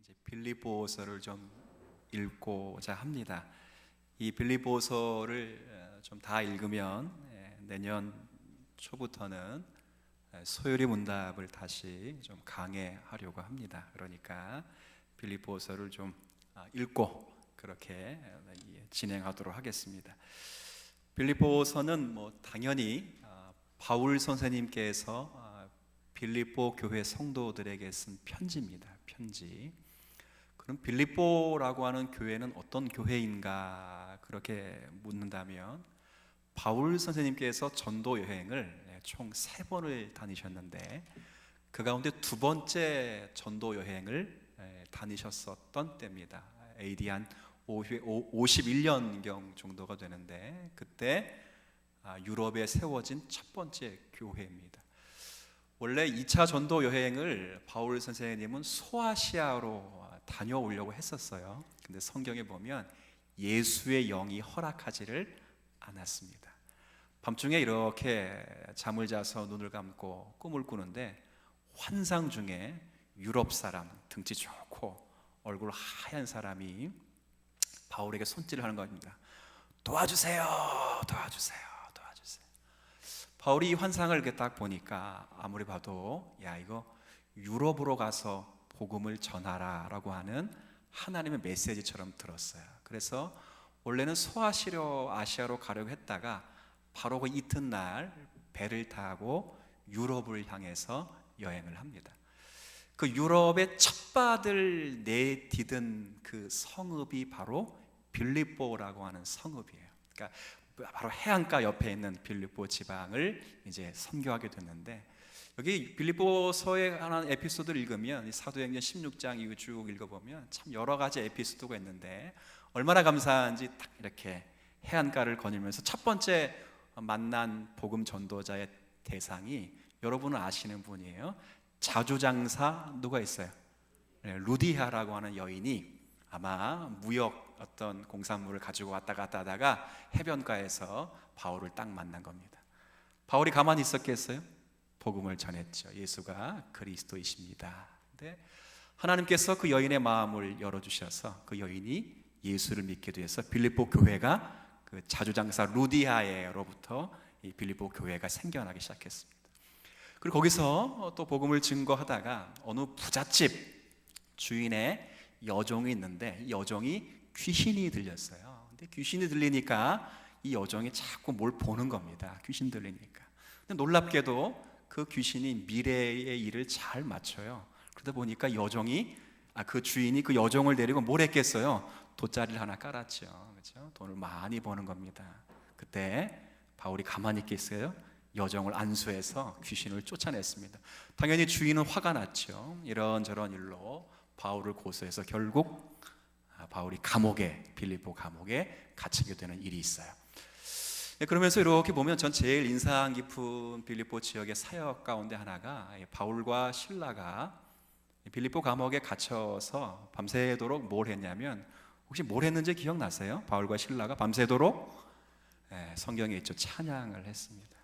이제 빌립보서를 좀 읽고자 합니다. 이 빌립보서를 좀 다 읽으면 내년 초부터는 소요리 문답을 다시 좀 강해하려고 합니다. 그러니까 빌립보서를 좀 읽고 그렇게 진행하도록 하겠습니다. 빌립보서는 당연히 바울 선생님께서 빌립보 교회 성도들에게 쓴 편지입니다. 편지. 그럼 빌립보라고 하는 교회는 어떤 교회인가 그렇게 묻는다면 바울 선생님께서 전도 여행을 총 3번을 다니셨는데 그 가운데 2번째 전도 여행을 다니셨었던 때입니다. AD 한 51년경 정도가 되는데 그때 유럽에 세워진 첫 번째 교회입니다. 원래 2차 전도 여행을 바울 선생님은 소아시아로 다녀오려고 했었어요. 근데 성경에 보면 예수의 영이 허락하지를 않았습니다. 밤중에 이렇게 잠을 자서 눈을 감고 꿈을 꾸는데 환상 중에 유럽 사람, 등치 좋고 얼굴 하얀 사람이 바울에게 손질을 하는 겁니다. 도와주세요, 도와주세요. 바울이 이 환상을 이렇게 딱 보니까 아무리 봐도 이거 유럽으로 가서 복음을 전하라 라고 하는 하나님의 메시지처럼 들었어요. 그래서 원래는 소아시아로 가려고 했다가 바로 그 이튿날 배를 타고 유럽을 향해서 여행을 합니다. 그 유럽의 첫발을 내디딘 그 성읍이 바로 빌립보라고 하는 성읍이에요. 그러니까 바로 해안가 옆에 있는 빌립보 지방을 이제 선교하게 됐는데 여기 빌립보서에 하는 에피소드를 읽으면 사도행전 16장 이후 쭉 읽어보면 참 여러 가지 에피소드가 있는데 얼마나 감사한지 딱 이렇게 해안가를 거닐면서 첫 번째 만난 복음 전도자의 대상이 여러분은 아시는 분이에요. 자주장사 누가 있어요? 루디아라고 하는 여인이 아마 무역 어떤 공산물을 가지고 왔다 갔다 하다가 해변가에서 바울을 딱 만난 겁니다. 바울이 가만히 있었겠어요? 복음을 전했죠. 예수가 그리스도이십니다. 근데 하나님께서 그 여인의 마음을 열어주셔서 그 여인이 예수를 믿게 되어서 빌립보 교회가 그 자주장사 루디아에로부터 이 빌립보 교회가 생겨나기 시작했습니다. 그리고 거기서 또 복음을 증거하다가 어느 부잣집 주인의 여종이 있는데 이 여종이 귀신이 들렸어요. 근데 귀신이 들리니까 이 여종이 자꾸 뭘 보는 겁니다. 귀신 들리니까. 근데 놀랍게도 그 귀신이 미래의 일을 잘 맞춰요. 그러다 보니까 그 주인이 그 여종을 데리고 뭘 했겠어요? 돗자리를 하나 깔았죠. 그렇죠? 돈을 많이 버는 겁니다. 그때 바울이 가만히 있겠어요? 여종을 안수해서 귀신을 쫓아냈습니다. 당연히 주인은 화가 났죠. 이런저런 일로 바울을 고소해서 결국 바울이 빌립보 감옥에 갇히게 되는 일이 있어요. 그러면서 이렇게 보면 전 제일 인상 깊은 빌립보 지역의 사역 가운데 하나가 바울과 실라가 빌립보 감옥에 갇혀서 밤새도록 뭘 했냐면 혹시 뭘 했는지 기억나세요? 바울과 실라가 밤새도록 성경에 있죠. 찬양을 했습니다.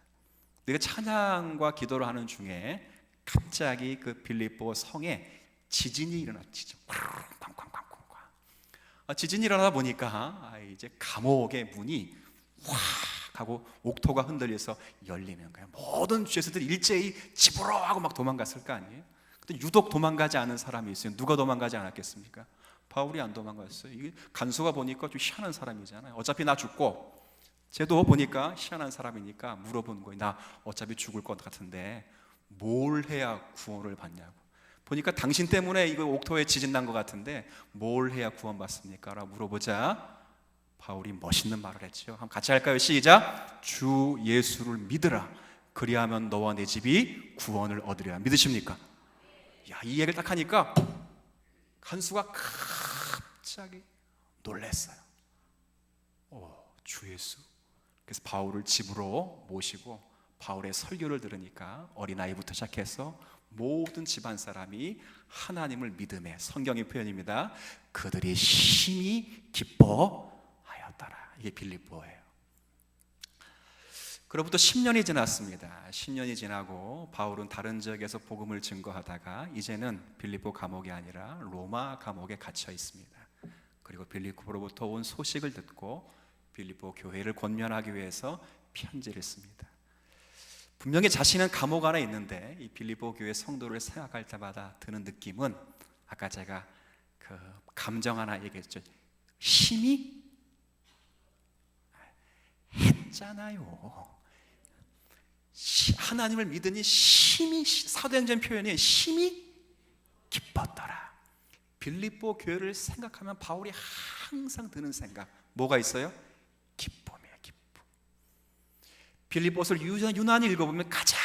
근데 그 찬양과 기도를 하는 중에 갑자기 그 빌립보 성에 지진이 일어났죠. 지진이 일어나다 보니까 이제 감옥의 문이 확 하고 옥토가 흔들려서 열리는 거예요. 모든 죄수들이 일제히 집으로 하고 막 도망갔을 거 아니에요. 근데 유독 도망가지 않은 사람이 있어요. 누가 도망가지 않았겠습니까? 바울이 안 도망갔어요. 이게 간수가 보니까 좀 희한한 사람이잖아요. 어차피 나 죽고 쟤도 보니까 희한한 사람이니까 물어본 거예요. 나 어차피 죽을 것 같은데 뭘 해야 구원을 받냐고. 보니까 당신 때문에 이거 옥토에 지진 난 것 같은데 뭘 해야 구원받습니까? 라고 물어보자 바울이 멋있는 말을 했죠. 한번 같이 할까요? 시작! 주 예수를 믿으라. 그리하면 너와 내 집이 구원을 얻으리라. 믿으십니까? 이 얘기를 딱 하니까 간수가 갑자기 놀랐어요. 주 예수. 그래서 바울을 집으로 모시고 바울의 설교를 들으니까 어린아이부터 시작해서 모든 집안 사람이 하나님을 믿음에, 성경의 표현입니다. 그들이 심히 기뻐하였더라. 이게 빌립보예요. 그로부터 10년이 지났습니다. 10년이 지나고 바울은 다른 지역에서 복음을 증거하다가 이제는 빌립보 감옥이 아니라 로마 감옥에 갇혀 있습니다. 그리고 빌립보로부터 온 소식을 듣고 빌립보 교회를 권면하기 위해서 편지를 씁니다. 분명히 자신은 감옥 안에 있는데 이 빌립보 교회 성도를 생각할 때마다 드는 느낌은 아까 제가 그 감정 하나 얘기했죠. 힘이 했잖아요. 하나님을 믿으니 힘이, 사도행전 표현이 힘이 기뻤더라. 빌립보 교회를 생각하면 바울이 항상 드는 생각 뭐가 있어요? 기쁨이에요. 기쁨. 빌립보서를 유난히 읽어보면 가장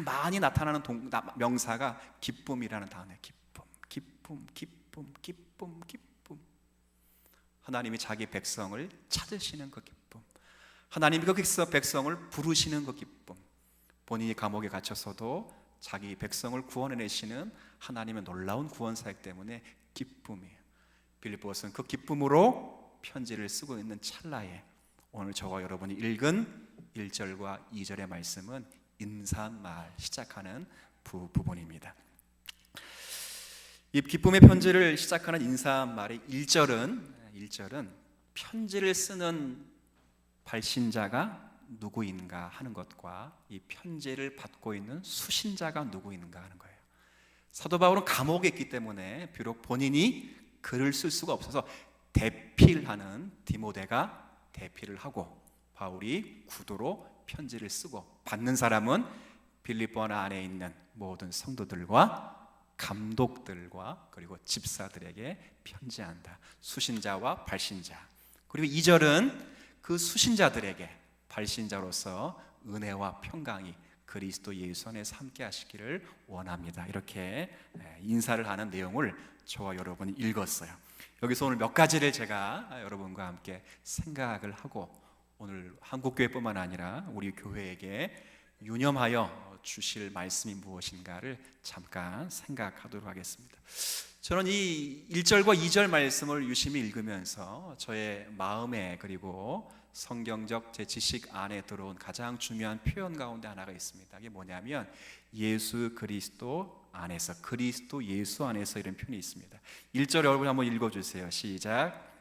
많이 나타나는 명사가 기쁨이라는 단어예요. 기쁨, 기쁨, 기쁨, 기쁨, 기쁨. 하나님이 자기 백성을 찾으시는 그 기쁨, 하나님이 그 백성을 부르시는 그 기쁨, 본인이 감옥에 갇혔어도 자기 백성을 구원해내시는 하나님의 놀라운 구원 사역 때문에 기쁨이에요. 빌립보서는 그 기쁨으로 편지를 쓰고 있는 찰나에 오늘 저와 여러분이 읽은 1절과 2절의 말씀은 인사말 시작하는 부분입니다. 이 기쁨의 편지를 시작하는 인사말의 1절은 편지를 쓰는 발신자가 누구인가 하는 것과 이 편지를 받고 있는 수신자가 누구인가 하는 거예요. 사도 바울은 감옥에 있기 때문에 비록 본인이 글을 쓸 수가 없어서 대필하는 디모데가 대필을 하고 바울이 구두로 편지를 쓰고 받는 사람은 빌립보 안에 있는 모든 성도들과 감독들과 그리고 집사들에게 편지한다. 수신자와 발신자. 그리고 2절은 그 수신자들에게 발신자로서 은혜와 평강이 그리스도 예수 안에서 함께 하시기를 원합니다. 이렇게 인사를 하는 내용을 저와 여러분이 읽었어요. 여기서 오늘 몇 가지를 제가 여러분과 함께 생각을 하고 오늘 한국교회뿐만 아니라 우리 교회에게 유념하여 주실 말씀이 무엇인가를 잠깐 생각하도록 하겠습니다. 저는 이 1절과 2절 말씀을 유심히 읽으면서 저의 마음에 그리고 성경적 제 지식 안에 들어온 가장 중요한 표현 가운데 하나가 있습니다. 이게 뭐냐면 예수 그리스도 안에서, 그리스도 예수 안에서 이런 표현이 있습니다. 1절 여러분 한번 읽어주세요. 시작.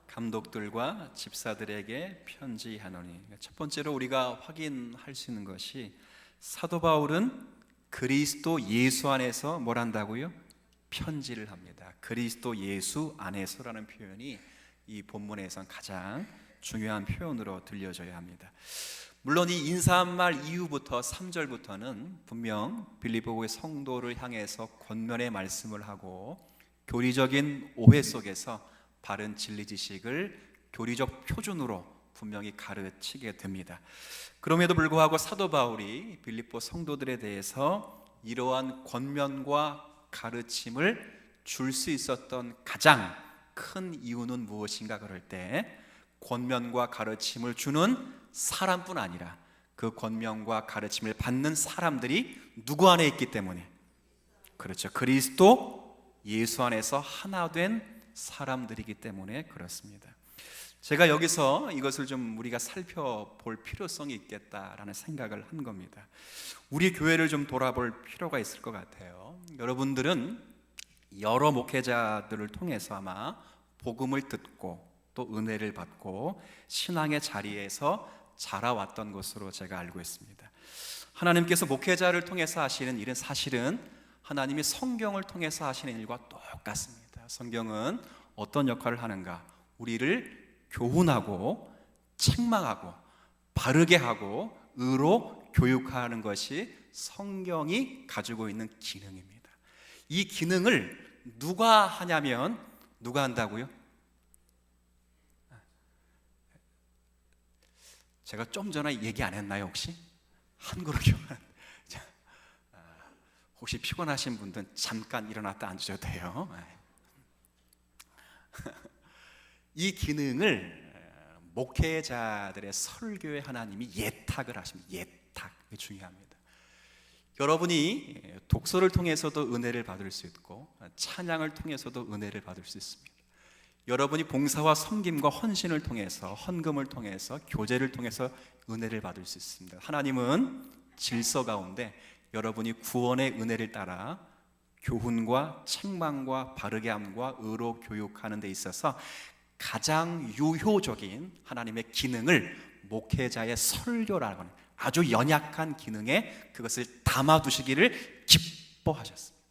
감독들과 집사들에게 편지하노니. 첫 번째로 우리가 확인할 수 있는 것이 사도 바울은 그리스도 예수 안에서 뭘 한다고요? 편지를 합니다. 그리스도 예수 안에서라는 표현이 이 본문에선 가장 중요한 표현으로 들려져야 합니다. 물론 이 인사말 이후부터 3절부터는 분명 빌립보의 성도를 향해서 권면의 말씀을 하고 교리적인 오해 속에서 바른 진리 지식을 교리적 표준으로 분명히 가르치게 됩니다. 그럼에도 불구하고 사도 바울이 빌립보 성도들에 대해서 이러한 권면과 가르침을 줄 수 있었던 가장 큰 이유는 무엇인가 그럴 때 권면과 가르침을 주는 사람뿐 아니라 그 권면과 가르침을 받는 사람들이 누구 안에 있기 때문에, 그렇죠, 그리스도 예수 안에서 하나 된 사람들이기 때문에 그렇습니다. 제가 여기서 이것을 좀 우리가 살펴볼 필요성이 있겠다라는 생각을 한 겁니다. 우리 교회를 좀 돌아볼 필요가 있을 것 같아요. 여러분들은 여러 목회자들을 통해서 아마 복음을 듣고 또 은혜를 받고 신앙의 자리에서 자라왔던 것으로 제가 알고 있습니다. 하나님께서 목회자를 통해서 하시는 일은 사실은 하나님이 성경을 통해서 하시는 일과 똑같습니다. 성경은 어떤 역할을 하는가? 우리를 교훈하고 책망하고 바르게 하고 의로 교육하는 것이 성경이 가지고 있는 기능입니다. 이 기능을 누가 하냐면 누가 한다고요? 제가 좀 전에 얘기 안 했나요 혹시? 한글로 교환. 혹시 피곤하신 분들은 잠깐 일어났다 앉으셔도 돼요. 이 기능을 목회자들의 설교에 하나님이 예탁을 하십니다. 예탁, 중요합니다. 여러분이 독서를 통해서도 은혜를 받을 수 있고 찬양을 통해서도 은혜를 받을 수 있습니다. 여러분이 봉사와 섬김과 헌신을 통해서, 헌금을 통해서, 교제를 통해서 은혜를 받을 수 있습니다. 하나님은 질서 가운데 여러분이 구원의 은혜를 따라 교훈과 책망과 바르게 함과 의로 교육하는 데 있어서 가장 유효적인 하나님의 기능을 목회자의 설교라는 건 아주 연약한 기능에 그것을 담아두시기를 기뻐하셨습니다.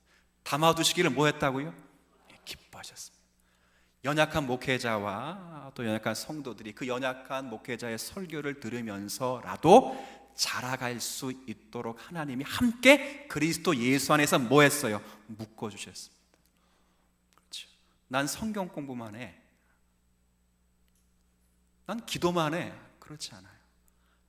담아두시기를 뭐 했다고요? 기뻐하셨습니다. 연약한 목회자와 또 연약한 성도들이 그 연약한 목회자의 설교를 들으면서라도 자라갈 수 있도록 하나님이 함께 그리스도 예수 안에서 뭐 했어요? 묶어주셨습니다. 그렇죠. 난 성경 공부만 해, 난 기도만 해, 그렇지 않아요.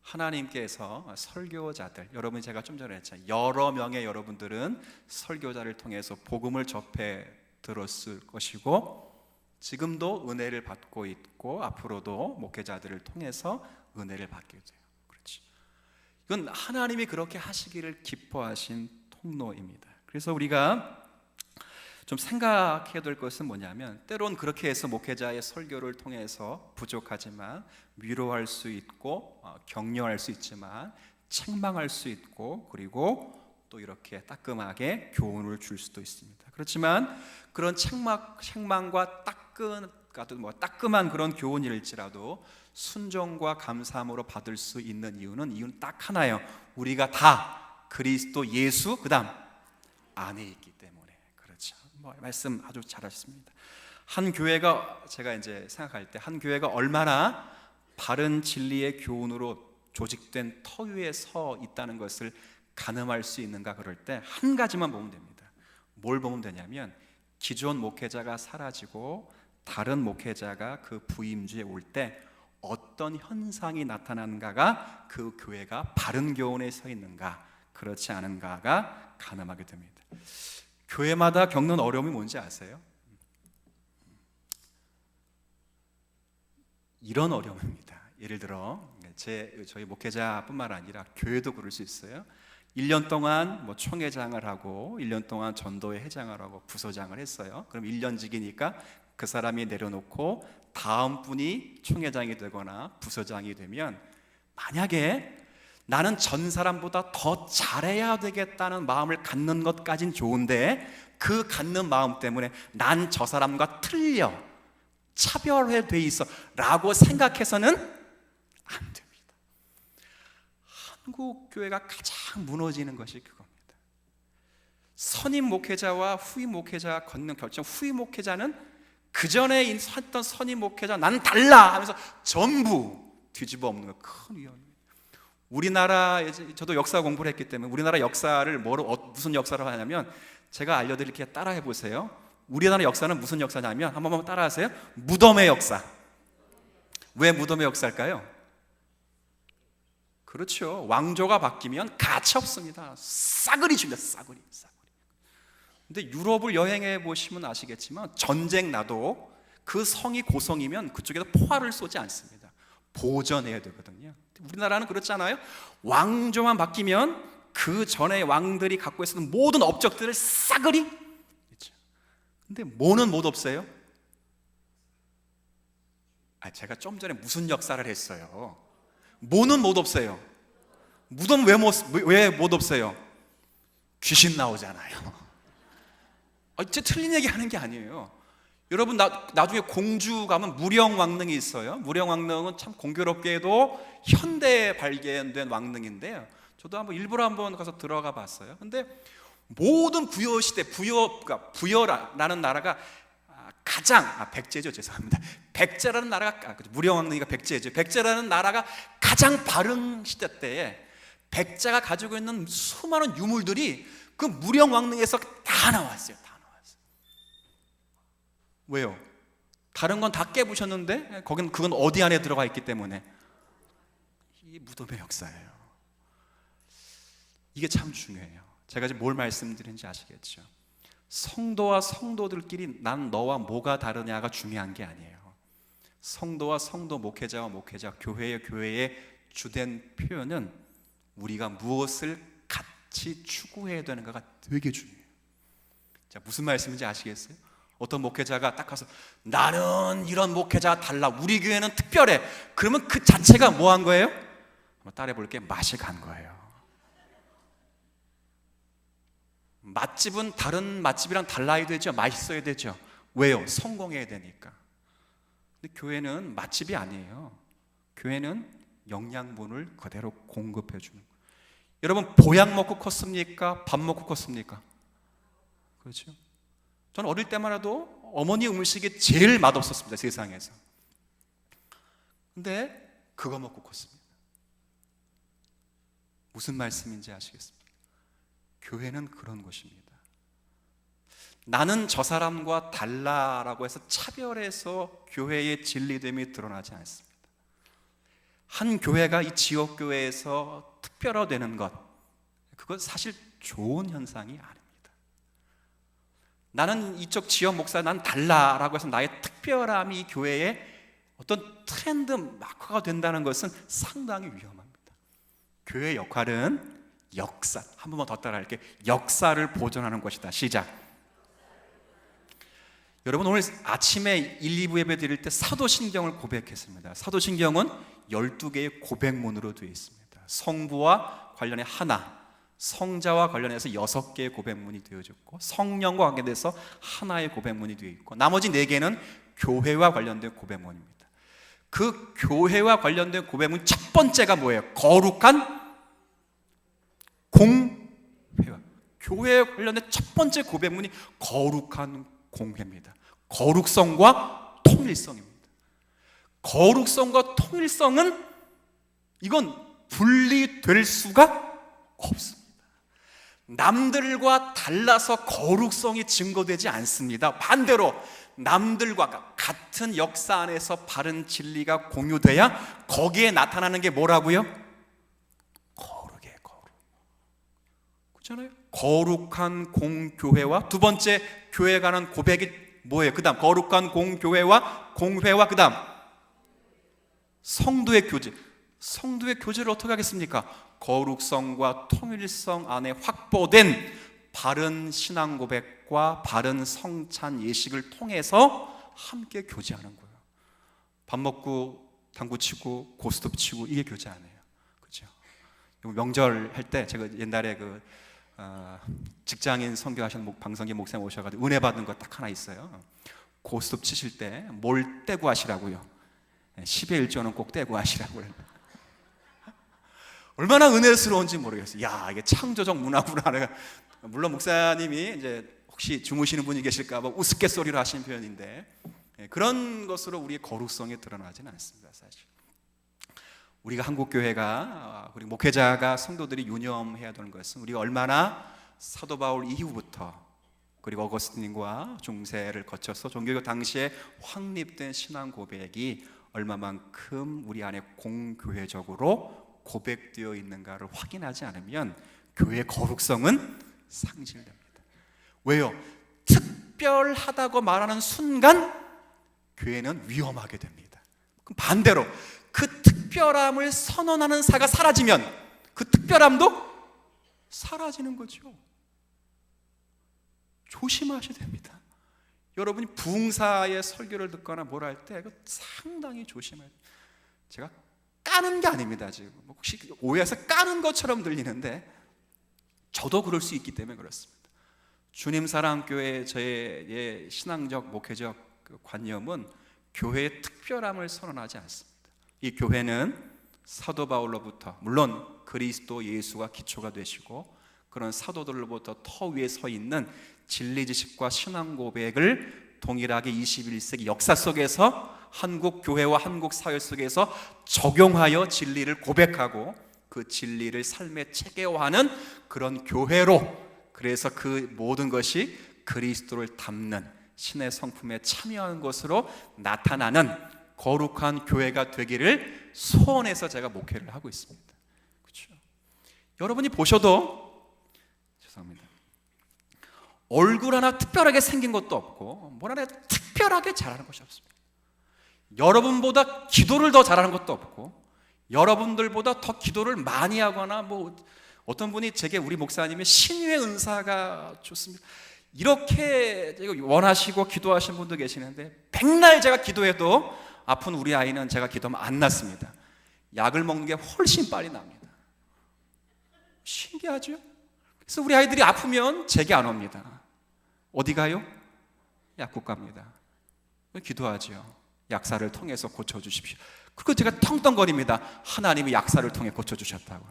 하나님께서 설교자들, 여러분이 제가 좀 전에 했잖아요. 여러 명의 여러분들은 설교자를 통해서 복음을 접해 들었을 것이고 지금도 은혜를 받고 있고 앞으로도 목회자들을 통해서 은혜를 받게 돼요. 그렇지. 이건 하나님이 그렇게 하시기를 기뻐하신 통로입니다. 그래서 우리가 좀 생각해야 될 것은 뭐냐면 때론 그렇게 해서 목회자의 설교를 통해서 부족하지만 위로할 수 있고 격려할 수 있지만 책망할 수 있고 그리고 또 이렇게 따끔하게 교훈을 줄 수도 있습니다. 그렇지만 그런 책망과 따끔한 그런 교훈일지라도 순종과 감사함으로 받을 수 있는 이유는 딱 하나예요. 우리가 다 그리스도 예수 그다음 안에 있기 때문에. 그렇죠. 말씀 아주 잘하셨습니다. 한 교회가 제가 이제 생각할 때 한 교회가 얼마나 바른 진리의 교훈으로 조직된 터 위에 서 있다는 것을 가늠할 수 있는가 그럴 때 한 가지만 보면 됩니다. 뭘 보면 되냐면 기존 목회자가 사라지고 다른 목회자가 그 부임주에 올 때 어떤 현상이 나타나는가가 그 교회가 바른 교훈에 서 있는가 그렇지 않은가가 가늠하게 됩니다. 교회마다 겪는 어려움이 뭔지 아세요? 이런 어려움입니다. 예를 들어 저희 목회자뿐만 아니라 교회도 그럴 수 있어요. 1년 동안 총회장을 하고 1년 동안 전도회 회장을 하고 부서장을 했어요. 그럼 1년직이니까 그 사람이 내려놓고 다음 분이 총회장이 되거나 부서장이 되면 만약에 나는 전 사람보다 더 잘해야 되겠다는 마음을 갖는 것까진 좋은데 그 갖는 마음 때문에 난 저 사람과 틀려 차별화돼 있어 라고 생각해서는 안 됩니다. 한국 교회가 가장 무너지는 것이 그겁니다. 선임 목회자와 후임 목회자가 걷는 결정, 후임 목회자는 그 전에 했던 선임 목회자 난 달라 하면서 전부 뒤집어 엎는 거 큰 위험입니다. 우리나라, 저도 역사 공부를 했기 때문에 우리나라 역사를 무슨 역사를 하냐면 제가 알려드릴게요. 따라해 보세요. 우리나라 역사는 무슨 역사냐면 한번 따라하세요. 무덤의 역사. 왜 무덤의 역사일까요? 그렇죠. 왕조가 바뀌면 가치 없습니다. 싸그리 죽여, 싸그리. 근데 유럽을 여행해 보시면 아시겠지만 전쟁 나도 그 성이 고성이면 그쪽에서 포화를 쏘지 않습니다. 보전해야 되거든요. 우리나라는 그렇잖아요. 왕조만 바뀌면 그 전에 왕들이 갖고 있었던 모든 업적들을 싸그리. 근데 뭐는 못 없애요? 제가 좀 전에 무슨 역사를 했어요? 뭐는 못 없애요? 무덤 왜 못 없애요? 귀신 나오잖아요. 틀린 얘기 하는 게 아니에요. 여러분 나중에 공주 가면 무령왕릉이 있어요. 무령왕릉은 참 공교롭게도 현대에 발견된 왕릉인데요. 저도 일부러 한번 가서 들어가 봤어요. 근데 모든 부여시대, 부여라는 나라가 가장 백제죠, 죄송합니다. 백제라는 나라가 무령왕릉이가 백제죠. 백제라는 나라가 가장 바른 시대 때에 백제가 가지고 있는 수많은 유물들이 그 무령왕릉에서 다 나왔어요. 왜요? 다른 건 다 깨부셨는데 그건 어디 안에 들어가 있기 때문에 이 무덤의 역사예요. 이게 참 중요해요. 제가 지금 뭘 말씀드리는지 아시겠죠? 성도와 성도들끼리 난 너와 뭐가 다르냐가 중요한 게 아니에요. 성도와 성도, 목회자와 목회자, 교회의 주된 표현은 우리가 무엇을 같이 추구해야 되는가가 되게 중요해요. 자, 무슨 말씀인지 아시겠어요? 어떤 목회자가 딱 가서 나는 이런 목회자가 달라, 우리 교회는 특별해, 그러면 그 자체가 뭐 한 거예요? 한번 따라해 볼게. 맛이 간 거예요. 맛집은 다른 맛집이랑 달라야 되죠. 맛있어야 되죠. 왜요? 성공해야 되니까. 근데 교회는 맛집이 아니에요. 교회는 영양분을 그대로 공급해 주는 거예요. 여러분, 보약 먹고 컸습니까? 밥 먹고 컸습니까? 그렇죠? 저는 어릴 때만 해도 어머니 음식이 제일 맛없었습니다, 세상에서. 근데 그거 먹고 컸습니다. 무슨 말씀인지 아시겠습니까? 교회는 그런 곳입니다. 나는 저 사람과 달라라고 해서 차별해서 교회의 진리됨이 드러나지 않습니다. 한 교회가 이 지역 교회에서 특별화되는 것, 그건 사실 좋은 현상이 아닙니다. 나는 이쪽 지역 목사, 난 달라라고 해서 나의 특별함이 이 교회의 어떤 트렌드 마커가 된다는 것은 상당히 위험합니다. 교회의 역할은 역사, 한 번만 더 따라할게요. 역사를 보존하는 것이다. 시작. 여러분, 오늘 아침에 1, 2부 예배 드릴 때 사도신경을 고백했습니다. 사도신경은 12개의 고백문으로 되어 있습니다. 성부와 관련해 하나, 성자와 관련해서 6개의 고백문이 되어졌고, 성령과 관계돼서 하나의 고백문이 되어 있고, 나머지 4개는 교회와 관련된 고백문입니다. 그 교회와 관련된 고백문 첫 번째가 뭐예요? 거룩한 공회와. 교회에 관련된 첫 번째 고백문이 거룩한 공회입니다. 거룩성과 통일성입니다. 거룩성과 통일성은 이건 분리될 수가 없습니다. 남들과 달라서 거룩성이 증거되지 않습니다. 반대로 남들과 같은 역사 안에서 바른 진리가 공유돼야 거기에 나타나는 게 뭐라고요? 거룩이에요, 거룩. 그렇잖아요? 거룩한 공교회와 두 번째 교회에 관한 고백이 뭐예요? 그 다음 거룩한 공교회와 공회와 그 다음 성도의 교제. 성도의 교제를 어떻게 하겠습니까? 거룩성과 통일성 안에 확보된 바른 신앙 고백과 바른 성찬 예식을 통해서 함께 교제하는 거예요. 밥 먹고 당구 치고 고스톱 치고 이게 교제 아니에요. 그렇죠? 명절 할 때 제가 옛날에 직장인 선교하시는 방성기 목사님 오셔가지고 은혜 받은 거 딱 하나 있어요. 고스톱 치실 때 뭘 떼고 하시라고요? 10의 1조는 꼭 떼고 하시라고요. 얼마나 은혜스러운지 모르겠어요. 야, 이게 창조적 문화구나. 물론 목사님이 이제 혹시 주무시는 분이 계실까봐 우스갯소리로 하시는 표현인데, 그런 것으로 우리의 거룩성이 드러나지는 않습니다. 사실 우리가 한국 교회가, 우리 목회자가, 성도들이 유념해야 되는 것은 우리가 얼마나 사도 바울 이후부터 그리고 어거스틴과 중세를 거쳐서 종교개혁 당시에 확립된 신앙 고백이 얼마만큼 우리 안에 공교회적으로 고백되어 있는가를 확인하지 않으면 교회의 거룩성은 상실됩니다. 왜요? 특별하다고 말하는 순간 교회는 위험하게 됩니다. 그럼 반대로 그 특별함을 선언하는 사가 사라지면 그 특별함도 사라지는 거죠. 조심하셔야 됩니다. 여러분이 부흥사의 설교를 듣거나 뭘 할 때 상당히 조심해야 돼요. 제가 까는 게 아닙니다. 지금 혹시 오해해서 까는 것처럼 들리는데 저도 그럴 수 있기 때문에 그렇습니다. 주님사랑교회 저의 신앙적 목회적 관념은 교회의 특별함을 선언하지 않습니다. 이 교회는 사도 바울로부터, 물론 그리스도 예수가 기초가 되시고 그런 사도들로부터 터 위에 서 있는 진리 지식과 신앙 고백을 동일하게 21세기 역사 속에서 한국 교회와 한국 사회 속에서 적용하여 진리를 고백하고 그 진리를 삶에 체계화하는 그런 교회로, 그래서 그 모든 것이 그리스도를 담는 신의 성품에 참여하는 것으로 나타나는 거룩한 교회가 되기를 소원해서 제가 목회를 하고 있습니다. 그렇죠? 여러분이 보셔도 죄송합니다. 얼굴 하나 특별하게 생긴 것도 없고 뭘 하나 특별하게 잘하는 것이 없습니다. 여러분보다 기도를 더 잘하는 것도 없고 여러분들보다 더 기도를 많이 하거나 뭐 어떤 분이 제게 우리 목사님의 신유의 은사가 좋습니다, 이렇게 원하시고 기도하신 분도 계시는데, 백날 제가 기도해도 아픈 우리 아이는 제가 기도하면 안 낫습니다. 약을 먹는 게 훨씬 빨리 납니다. 신기하죠? 그래서 우리 아이들이 아프면 제게 안 옵니다. 어디 가요? 약국 갑니다. 기도하죠. 약사를 통해서 고쳐주십시오. 그리고 제가 텅텅거립니다. 하나님이 약사를 통해 고쳐주셨다고.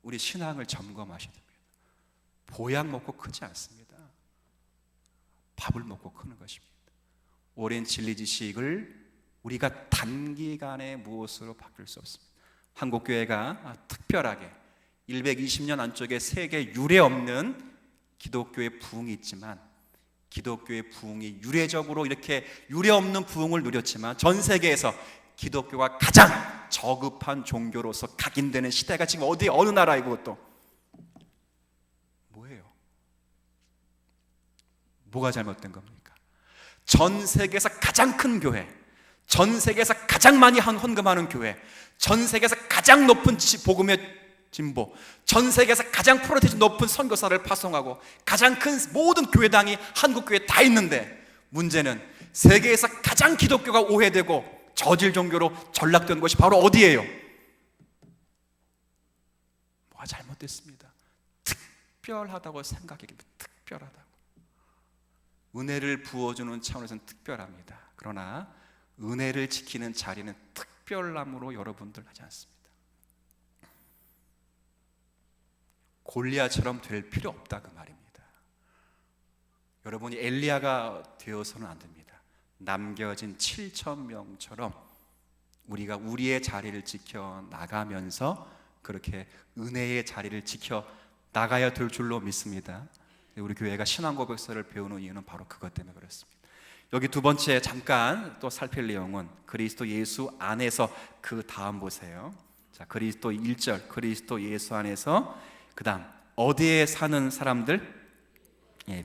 우리 신앙을 점검하셔야 됩니다. 보약 먹고 크지 않습니다. 밥을 먹고 크는 것입니다. 오랜 진리 지식을 우리가 단기간에 무엇으로 바꿀 수 없습니다. 한국교회가 특별하게 120년 안쪽에 세계 유례 없는 기독교의 부흥이 있지만, 기독교의 부흥이 유례적으로 이렇게 유례 없는 부흥을 누렸지만, 전 세계에서 기독교가 가장 저급한 종교로서 각인되는 시대가 지금 어느 나라이고, 또 뭐예요? 뭐가 잘못된 겁니까? 전 세계에서 가장 큰 교회, 전 세계에서 가장 많이 헌금하는 교회, 전 세계에서 가장 높은 복음의 진보, 전 세계에서 가장 프로테이지 높은 선교사를 파송하고 가장 큰 모든 교회당이 한국교회에 다 있는데, 문제는 세계에서 가장 기독교가 오해되고 저질 종교로 전락된 것이 바로 어디예요? 뭐가 잘못됐습니다. 특별하다고 생각했기, 특별하다고. 은혜를 부어주는 차원에서는 특별합니다. 그러나 은혜를 지키는 자리는 특별함으로 여러분들 하지 않습니다. 골리앗처럼 될 필요 없다, 그 말입니다. 여러분이 엘리야가 되어서는 안 됩니다. 남겨진 7,000명처럼 우리가 우리의 자리를 지켜 나가면서 그렇게 은혜의 자리를 지켜 나가야 될 줄로 믿습니다. 우리 교회가 신앙고백서를 배우는 이유는 바로 그것 때문에 그렇습니다. 여기 두 번째 잠깐 또 살필 내용은 그리스도 예수 안에서, 그 다음 보세요. 자, 그리스도 1절, 그리스도 예수 안에서, 그 다음 어디에 사는 사람들?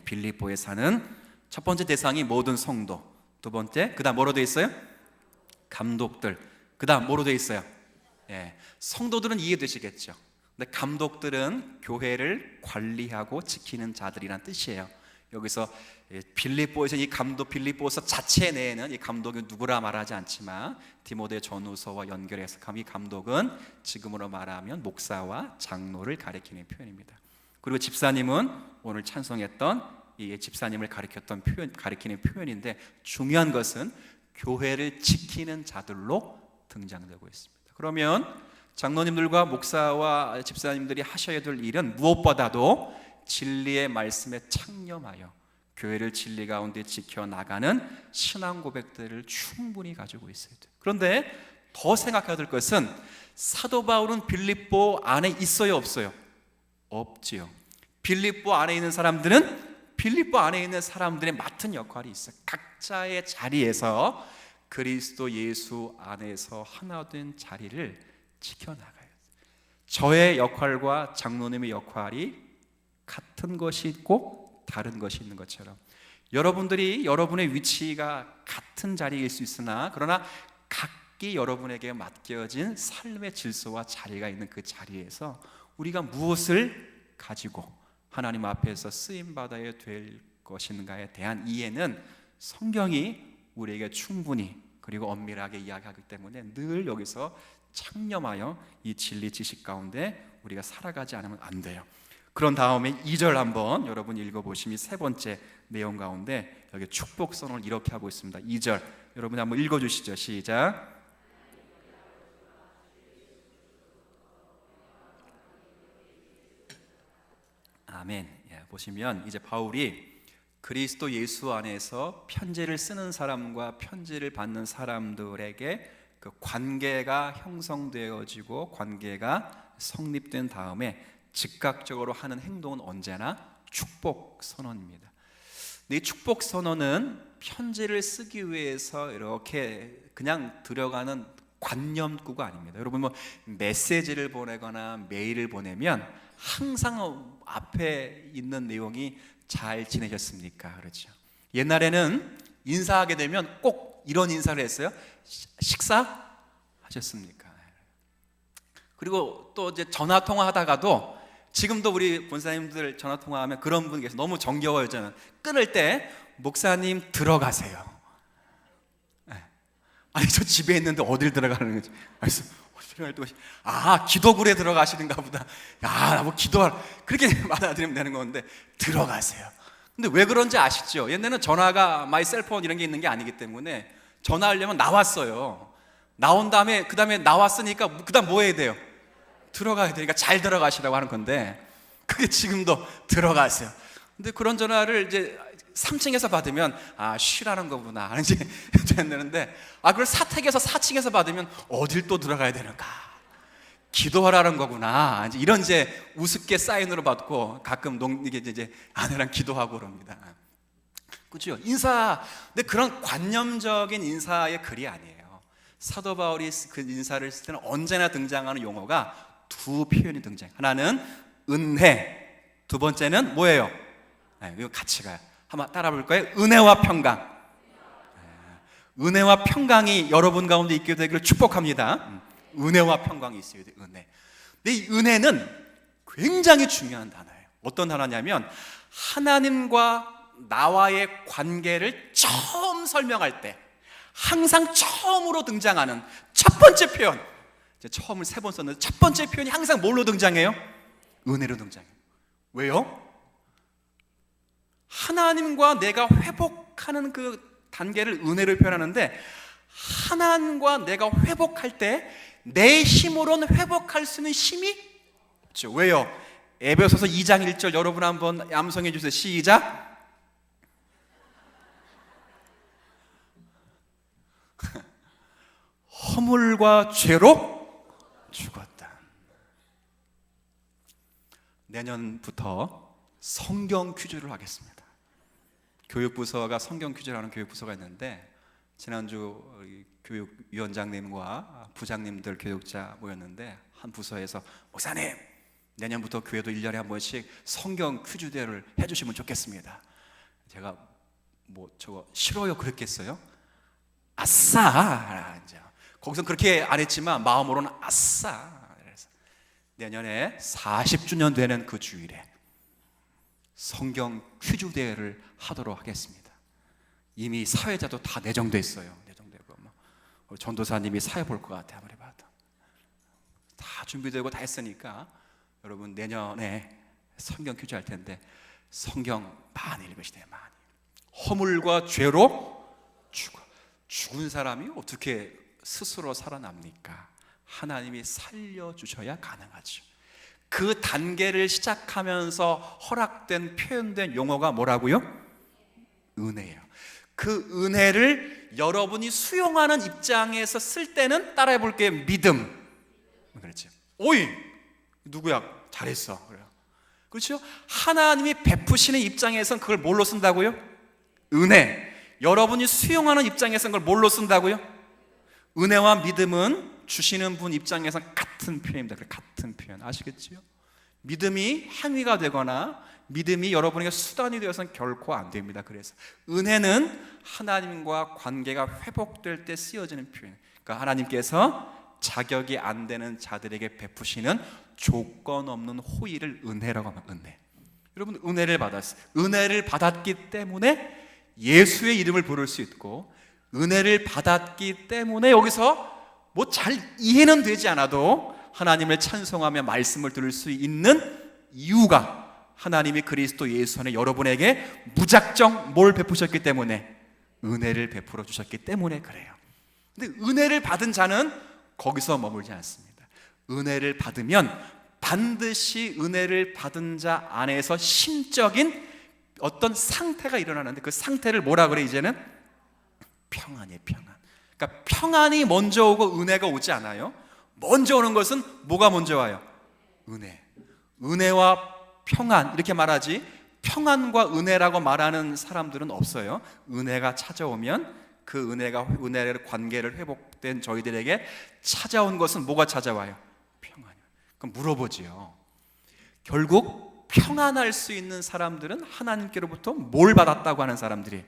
빌립보에 사는 첫 번째 대상이 모든 성도, 두 번째, 그 다음 뭐로 되어 있어요? 감독들. 그 다음 뭐로 되어 있어요? 성도들은 이해되시겠죠? 근데 감독들은 교회를 관리하고 지키는 자들이란 뜻이에요. 여기서 빌립보에서 이 감독, 빌립보서 자체 내에는 이 감독이 누구라 말하지 않지만 디모데 전후서와 연결해서 이 감독은 지금으로 말하면 목사와 장로를 가리키는 표현입니다. 그리고 집사님은 오늘 찬송했던 이 집사님을 가리키는 표현인데, 중요한 것은 교회를 지키는 자들로 등장되고 있습니다. 그러면 장로님들과 목사와 집사님들이 하셔야 될 일은 무엇보다도 진리의 말씀에 창념하여 교회를 진리 가운데 지켜나가는 신앙 고백들을 충분히 가지고 있어야 돼요. 그런데 더 생각해야 될 것은, 사도 바울은 빌립보 안에 있어요, 없어요? 없지요. 빌립보 안에 있는 사람들은 빌립보 안에 있는 사람들의 맡은 역할이 있어요. 각자의 자리에서 그리스도 예수 안에서 하나 된 자리를 지켜나가요. 저의 역할과 장로님의 역할이 같은 것이 있고 다른 것이 있는 것처럼, 여러분들이 여러분의 위치가 같은 자리일 수 있으나, 그러나 각기 여러분에게 맡겨진 삶의 질서와 자리가 있는 그 자리에서 우리가 무엇을 가지고 하나님 앞에서 쓰임받아야 될 것인가에 대한 이해는 성경이 우리에게 충분히 그리고 엄밀하게 이야기하기 때문에 늘 여기서 창념하여 이 진리 지식 가운데 우리가 살아가지 않으면 안 돼요. 그런 다음에 2절 한번 여러분 읽어보시면 세 번째 내용 가운데 여기 축복 선언을 이렇게 하고 있습니다. 2절 여러분 한번 읽어주시죠. 시작. 아멘. 보시면 이제 바울이 그리스도 예수 안에서 편지를 쓰는 사람과 편지를 받는 사람들에게 그 관계가 형성되어지고 관계가 성립된 다음에 즉각적으로 하는 행동은 언제나 축복 선언입니다. 이 축복 선언은 편지를 쓰기 위해서 이렇게 그냥 들어가는 관념구가 아닙니다. 여러분 뭐 메시지를 보내거나 메일을 보내면 항상 앞에 있는 내용이 잘 지내셨습니까? 그렇죠. 옛날에는 인사하게 되면 꼭 이런 인사를 했어요. 식사하셨습니까? 그리고 또 이제 전화 통화하다가도 지금도 우리 본사님들 전화 통화하면 그런 분 계세요. 너무 정겨워요. 저는 끊을 때 목사님 들어가세요. 아니 저 집에 있는데 어딜 들어가는 거지? 그래서 기도굴에 들어가시는가 보다. 뭐 기도할 그렇게 받아들이면 되는 건데 들어가세요. 근데 왜 그런지 아시죠? 옛날에는 전화가 마이 셀폰 이런 게 있는 게 아니기 때문에 전화하려면 나왔어요. 나온 다음에 그 다음에 나왔으니까 그 다음 뭐 해야 돼요? 들어가야 되니까 잘 들어가시라고 하는 건데 그게 지금도 들어가세요. 근데 그런 전화를 이제 3층에서 받으면 쉬라는 거구나 이제 되는데 그걸 사택에서 4층에서 받으면 어딜 또 들어가야 되는가? 기도하라는 거구나. 이런 이제 우습게 사인으로 받고 가끔 이게 이제 아내랑 기도하고 그럽니다. 그렇죠? 근데 그런 관념적인 인사의 글이 아니에요. 사도 바울이 그 인사를 쓸 때는 언제나 등장하는 용어가 두 표현이 등장해요. 하나는 은혜, 두 번째는 뭐예요? 이거 같이 가요. 한번 따라 볼 거예요. 은혜와 평강. 은혜와 평강이 여러분 가운데 있게 되기를 축복합니다. 은혜와 평강이 있어야 돼요. 은혜. 근데 이 은혜는 굉장히 중요한 단어예요. 어떤 단어냐면 하나님과 나와의 관계를 처음 설명할 때 항상 처음으로 등장하는 첫 번째 표현. 처음을 3번 썼는데 첫 번째 표현이 항상 뭘로 등장해요? 은혜로 등장해요. 왜요? 하나님과 내가 회복하는 그 단계를 은혜로 표현하는데 하나님과 내가 회복할 때 내 힘으로는 회복할 수 있는 힘이 없죠. 왜요? 에베소서 2장 1절 여러분 한번 암송해 주세요. 시작. 허물과 죄로 죽었다. 내년부터 성경 퀴즈를 하겠습니다. 교육부서가 성경 퀴즈를 하는 교육부서가 있는데 지난주 교육위원장님과 부장님들 교육자 모였는데 한 부서에서 목사님 내년부터 교회도 1년에 한 번씩 성경 퀴즈 대회를 해주시면 좋겠습니다. 제가 저거 싫어요 그랬겠어요? 아싸. 거기서 그렇게 안 했지만 마음으로는 아싸. 그래서 내년에 40주년 되는 그 주일에 성경 퀴즈 대회를 하도록 하겠습니다. 이미 사회자도 다 내정돼 있어요. 내정되고 전도사님이 사회 볼 것 같아. 아무리 봐도 다 준비되고 다 했으니까 여러분 내년에 성경 퀴즈 할 텐데 성경 많이 읽으시대요. 많이. 허물과 죄로 죽은 사람이 어떻게 스스로 살아납니까? 하나님이 살려주셔야 가능하죠. 그 단계를 시작하면서 허락된 표현된 용어가 뭐라고요? 은혜예요. 그 은혜를 여러분이 수용하는 입장에서 쓸 때는 따라해 볼게요. 믿음. 그렇죠. 오이 누구야? 잘했어. 그래요. 그렇죠? 하나님이 베푸시는 입장에서는 그걸 뭘로 쓴다고요? 은혜. 여러분이 수용하는 입장에서는 그걸 뭘로 쓴다고요? 은혜와 믿음은 주시는 분 입장에서는 같은 표현입니다. 같은 표현 아시겠지요? 믿음이 행위가 되거나 믿음이 여러분에게 수단이 되어서는 결코 안 됩니다. 그래서 은혜는 하나님과 관계가 회복될 때 쓰여지는 표현. 그러니까 하나님께서 자격이 안 되는 자들에게 베푸시는 조건 없는 호의를 은혜라고 합니다. 은혜. 여러분 은혜를 받았어요. 은혜를 받았기 때문에 예수의 이름을 부를 수 있고 은혜를 받았기 때문에 여기서 잘 이해는 되지 않아도 하나님을 찬송하며 말씀을 들을 수 있는 이유가 하나님이 그리스도 예수 안에 여러분에게 무작정 뭘 베푸셨기 때문에 은혜를 베풀어 주셨기 때문에 그래요. 근데 은혜를 받은 자는 거기서 머물지 않습니다. 은혜를 받으면 반드시 은혜를 받은 자 안에서 심적인 어떤 상태가 일어나는데 그 상태를 뭐라 그래? 이제는 평안이에요. 평안. 그러니까 평안이 먼저 오고 은혜가 오지 않아요. 먼저 오는 것은 뭐가 먼저 와요? 은혜. 은혜와 평안 이렇게 말하지 평안과 은혜라고 말하는 사람들은 없어요. 은혜가 찾아오면 그 은혜의 관계를 회복된 저희들에게 찾아온 것은 뭐가 찾아와요? 평안이요. 그럼 물어보지요. 결국 평안할 수 있는 사람들은 하나님께로부터 뭘 받았다고 하는 사람들이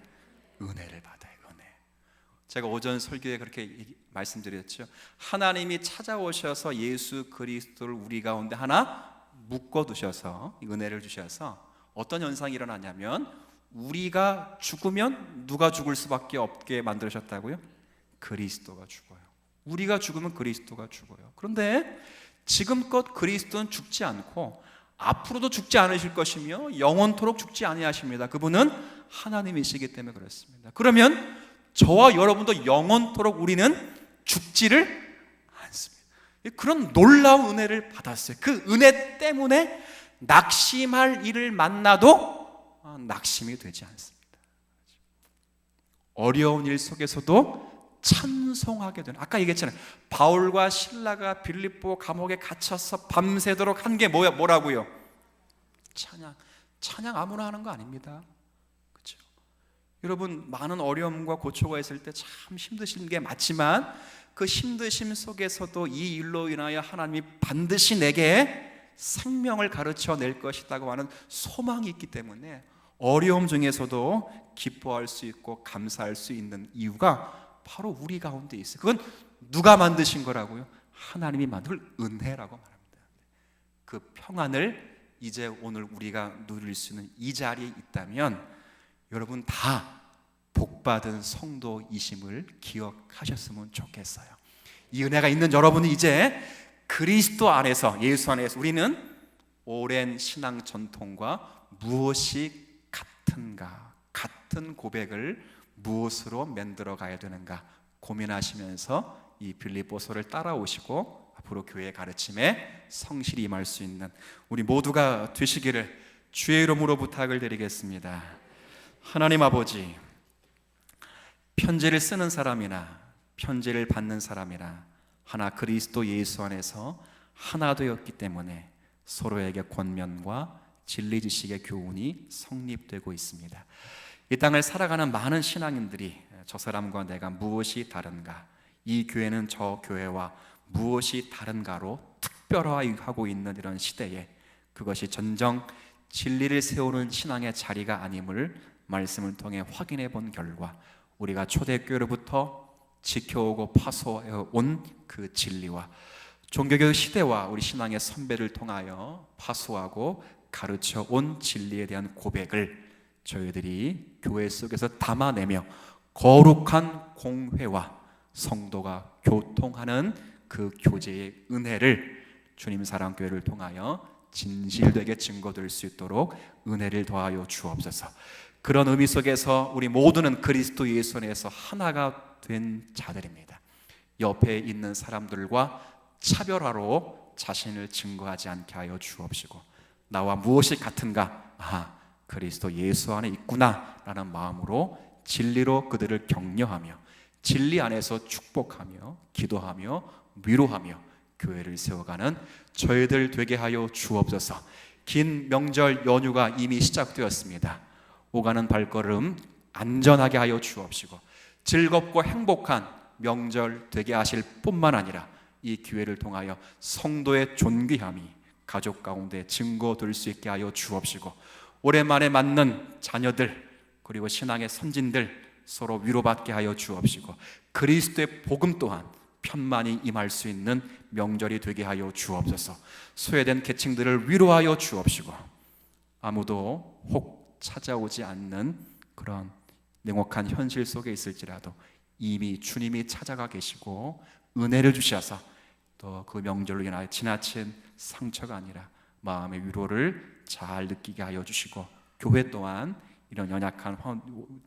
은혜를 받아요. 은혜. 제가 오전 설교에 그렇게 말씀드렸죠. 하나님이 찾아오셔서 예수 그리스도를 우리 가운데 하나 묶어두셔서 은혜를 주셔서 어떤 현상이 일어나냐면, 우리가 죽으면 누가 죽을 수밖에 없게 만들으셨다고요? 그리스도가 죽어요. 우리가 죽으면 그리스도가 죽어요. 그런데 지금껏 그리스도는 죽지 않고 앞으로도 죽지 않으실 것이며 영원토록 죽지 아니하십니다. 그분은 하나님이시기 때문에 그렇습니다. 그러면 저와 여러분도 영원토록 우리는 죽지를 않습니다. 그런 놀라운 은혜를 받았어요. 그 은혜 때문에 낙심할 일을 만나도 낙심이 되지 않습니다. 어려운 일 속에서도 찬송하게 되는, 아까 얘기했잖아요. 바울과 실라가 빌립보 감옥에 갇혀서 밤새도록 한 게 뭐라고요? 찬양 아무나 하는 거 아닙니다. 그렇죠? 여러분, 많은 어려움과 고초가 있을 때 참 힘드신 게 맞지만, 그 힘드심 속에서도 이 일로 인하여 하나님이 반드시 내게 생명을 가르쳐 낼 것이라고 하는 소망이 있기 때문에 어려움 중에서도 기뻐할 수 있고 감사할 수 있는 이유가 바로 우리 가운데 있어요. 그건 누가 만드신 거라고요? 하나님이 만든 은혜라고 말합니다. 그 평안을 이제 오늘 우리가 누릴 수 있는 이 자리에 있다면 여러분 다 복받은 성도이심을 기억하셨으면 좋겠어요. 이 은혜가 있는 여러분이 이제 그리스도 안에서, 예수 안에서 우리는 오랜 신앙 전통과 무엇이 같은가, 같은 고백을 무엇으로 만들어 가야 되는가 고민하시면서 이 빌립보서를 따라오시고 앞으로 교회의 가르침에 성실히 임할 수 있는 우리 모두가 되시기를 주의 이름으로 부탁을 드리겠습니다. 하나님 아버지, 편지를 쓰는 사람이나 편지를 받는 사람이나 하나 그리스도 예수 안에서 하나 되었기 때문에 서로에게 권면과 진리 지식의 교훈이 성립되고 있습니다. 이 땅을 살아가는 많은 신앙인들이 저 사람과 내가 무엇이 다른가, 이 교회는 저 교회와 무엇이 다른가로 특별화하고 있는 이런 시대에 그것이 전정 진리를 세우는 신앙의 자리가 아님을 말씀을 통해 확인해 본 결과 우리가 초대교회로부터 지켜오고 파수해온 그 진리와 종교개혁 시대와 우리 신앙의 선배를 통하여 파수하고 가르쳐 온 진리에 대한 고백을 저희들이 교회 속에서 담아내며 거룩한 공회와 성도가 교통하는 그 교제의 은혜를 주님 사랑교회를 통하여 진실되게 증거될 수 있도록 은혜를 더하여 주옵소서. 그런 의미 속에서 우리 모두는 그리스도 예수 안에서 하나가 된 자들입니다. 옆에 있는 사람들과 차별화로 자신을 증거하지 않게 하여 주옵시고, 나와 무엇이 같은가? 그리스도 예수 안에 있구나 라는 마음으로 진리로 그들을 격려하며 진리 안에서 축복하며 기도하며 위로하며 교회를 세워가는 저희들 되게 하여 주옵소서. 긴 명절 연휴가 이미 시작되었습니다. 오가는 발걸음 안전하게 하여 주옵시고 즐겁고 행복한 명절 되게 하실 뿐만 아니라 이 기회를 통하여 성도의 존귀함이 가족 가운데 증거될 수 있게 하여 주옵시고, 오랜만에 만난 자녀들 그리고 신앙의 선진들 서로 위로받게 하여 주옵시고, 그리스도의 복음 또한 편만히 임할 수 있는 명절이 되게 하여 주옵소서. 소외된 계층들을 위로하여 주옵시고, 아무도 혹 찾아오지 않는 그런 냉혹한 현실 속에 있을지라도 이미 주님이 찾아가 계시고 은혜를 주셔서 또 그 명절로 인하여 지나친 상처가 아니라 마음의 위로를 잘 느끼게 하여 주시고, 교회 또한 이런 연약한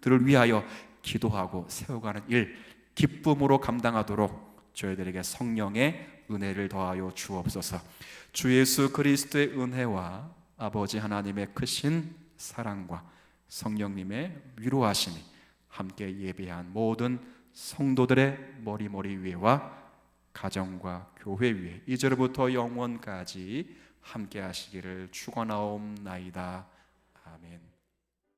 들을 위하여 기도하고 세워가는 일 기쁨으로 감당하도록 저희들에게 성령의 은혜를 더하여 주옵소서. 주 예수 그리스도의 은혜와 아버지 하나님의 크신 사랑과 성령님의 위로하심이 함께 예배한 모든 성도들의 머리 위에와 가정과 교회 위에 이제로부터 영원까지 함께 하시기를 축원하옵나이다. 아멘.